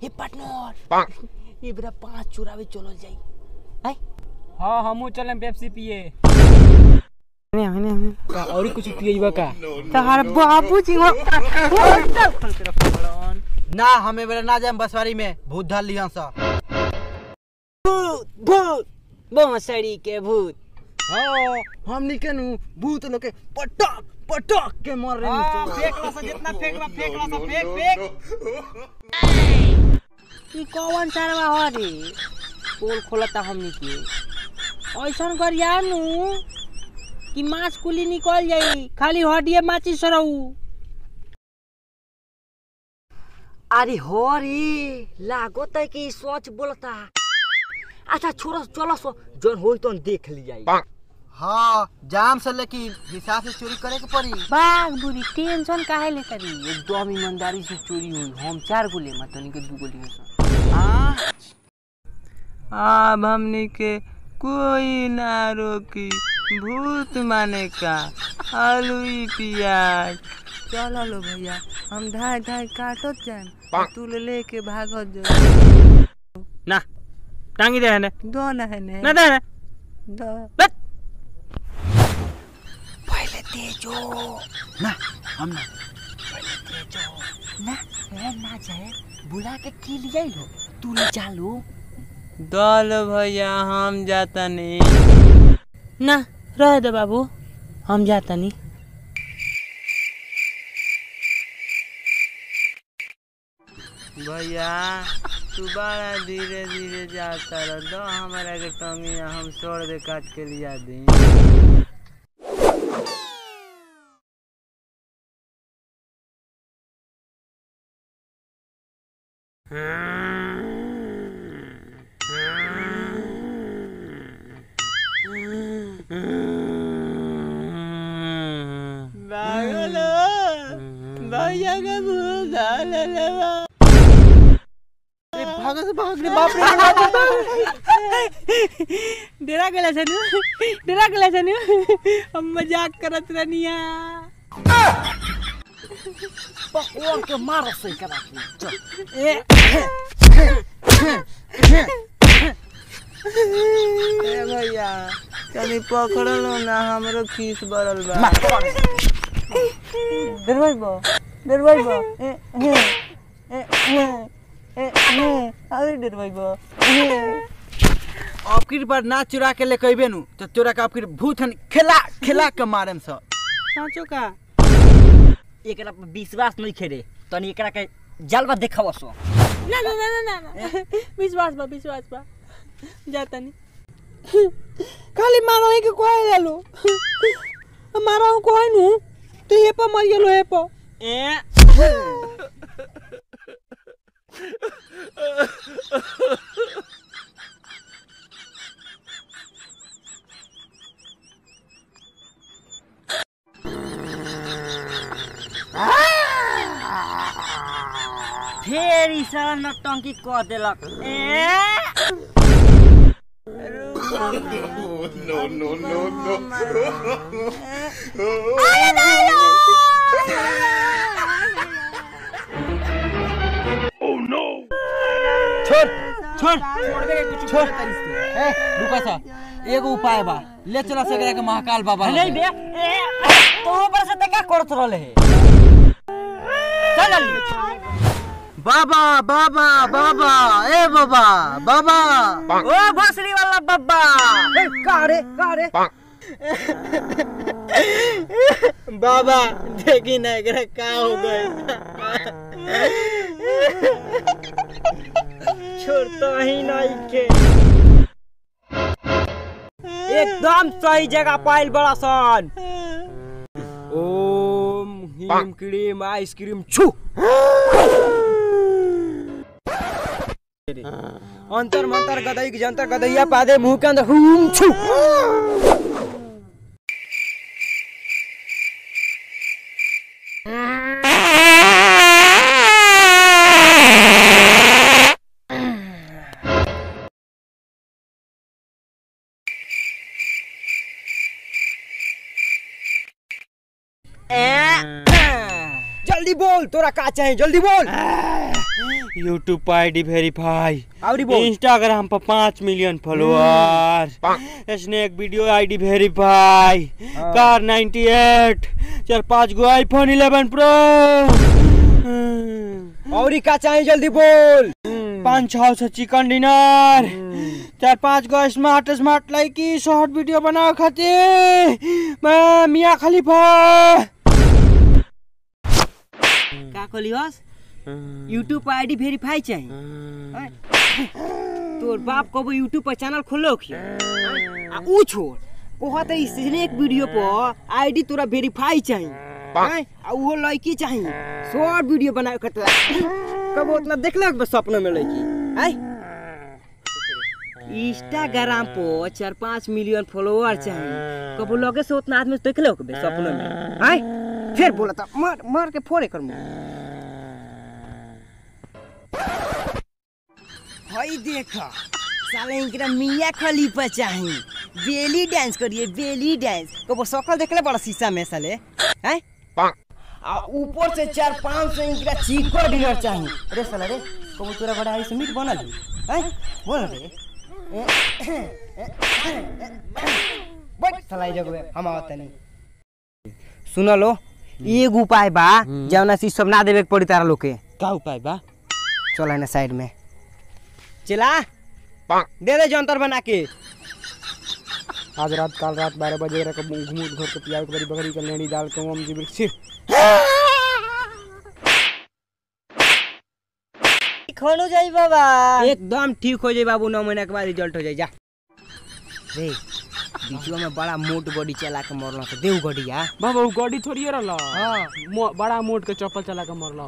ए partner ये बेरा 5 चुरावे चलो जाई है। हां हमहू चलम पेप्सी पिए हने का और कुछ पिएबा का तहार बाबूजी ना हमें बेरा ना जाम बसवारी में भूत धर लिया सा भूत बसड़ी के भूत। हां हम निकनु भूत लोग के पटक पटक के मार रहे हैं। फेंकला सा जितना फेंकला सा फेंक ई कौन सरवा हो रे पोल खोलता हमनी के ऐसन करियानु कि मांस कुली निकल जाई खाली हड्डी माची सरऊ। अरे हो रे लागत है कि सोच बोलता। अच्छा छोरो चलो सो जोन होई तो देख लियाई। हां जाम से लेकिन हिसाब से चोरी करे के पड़ी। बाग बुरी टेंशन काहे लेता री एकदम ईमानदारी से चोरी हुई हम 4 गो ले मतनी के 2 गो ले। हां अब हमनी के कोई ना रोकी भूत माने का आलू प्याज चलो लो भैया हम धाय धाय काटत जाए तू लेके भागत जा ना टांगी दे ने दो ना है ने ना दे ना दो पहले तेजो ना हम ना पहले तेजो ना रे ना जाए बुला के की लिया लो तू ले चालू दल भैया हम जाता नहीं ना रह दे बाबू हम जाता नहीं। भैया तू बड़ा धीरे धीरे जाता रह दो हमारा के टंगिया हम छोड़ दे काट के लिया दी। भैया के भूत डाले भाग रे बाप रे डेरा गेला छनु हम मजाक करत रहनिया पकवान के मार से करा चल ए भैया तनी पकड़ लो ना हमरो खीस बरल बा डरवाइबो अरे डरवाइबो आपकी बार ना चुरा के ले कहबे नु तो चोरा के आपकी भूत खेला के मारन स साचो का एकरा पर विश्वास नहीं खेरे तनी एकरा के जलवा देखाव सो ना विश्वास बा जाता नहीं खाली मारो है के कोई ले लो मारो कोई नु तो ये पर मर गेलो है पर फिर ई सारा नौटंकी कह देलक छोड़ रुका सा एगो उपाय बा ले चला सगरा के महाकाल बाबा नहीं बे तो ऊपर से देखा करत रहले है चल बाबा बाबा बाबा ए बाबा बाबा ओ भोसड़ी वाला बाबा का रे बाबा देखी ना एकरा का हो गए छोड़ता ही नहीं के एकदम सही जगह पाइल बड़ा सन। ओम हीम क्रीम आइसक्रीम छू अंतर मंतर गदई की जंतर गदैया पादे मुंह के अंदर हुम छू जल्दी बोल तोरा का चाहिए जल्दी बोल यूट्यूब पर आईडी वेरीफाई, और बोल इंस्टाग्राम पर 5 million follower, Snack Video ID verify, car 98, 4-5 गो आईफोन 11 प्रो। और का चाहिए जल्दी बोल। 5-6 से चिकन डिनर, 4-5 गो स्मार्ट लड़की शॉर्ट वीडियो बनाओ खातिर मैं मियां खलीफा। का कहलियस यूट्यूब पर आईडी वेरीफाई चाहिए। तोर बाप को यूट्यूब पर चैनल खोलो खियो आ ऊ छोड़ कहत इसने एक वीडियो पर आईडी तोरा वेरीफाई चाहिए आ वो लड़की चाहिए शॉर्ट वीडियो बनाए खतरा कब उतना देखलक बस सपना में लड़की है। इंस्टाग्राम पर 4-5 मिलियन फॉलोअर चाहिए कब लगे से उतना आदमी देखलक बस सपना में है। फिर बोला था मार के फोड़े कर मुंह। भाई देखा साले इनकरा मियां खलीफा चाहिए बेली डांस करिए बेली डांस को सकल देखले बड़ा शीशा में साले हैं आ ऊपर से 4-5 से इनकरा चिकन डिनर चाहिए। अरे साला रे को तोरा बड़ा ऐसे मीट बनल है बोल रे बट साला जगह हम आवत नहीं सुन लो एक उपाय बा जौना सी सब ना देवे के पड़ी तारा लोग के। का उपाय बा? चल है ना साइड में चला दे दे जंतर बना के। आज रात काल रात 12 बजे रे घूमूट घर के पियाव के बड़ी बकरी के लेनी डाल के हम जी वृक्ष ठीक हो जाई बाबा एकदम ठीक हो जाई बाबू 9 महीना के बाद रिजल्ट हो जाई जा। रे बीचवा में बड़ा मोट बॉडी चला के मरला तो देव गड़िया बाबा वो गाड़ी थोड़ी रहला। हां बड़ा मोट के चप्पल चला के मरला।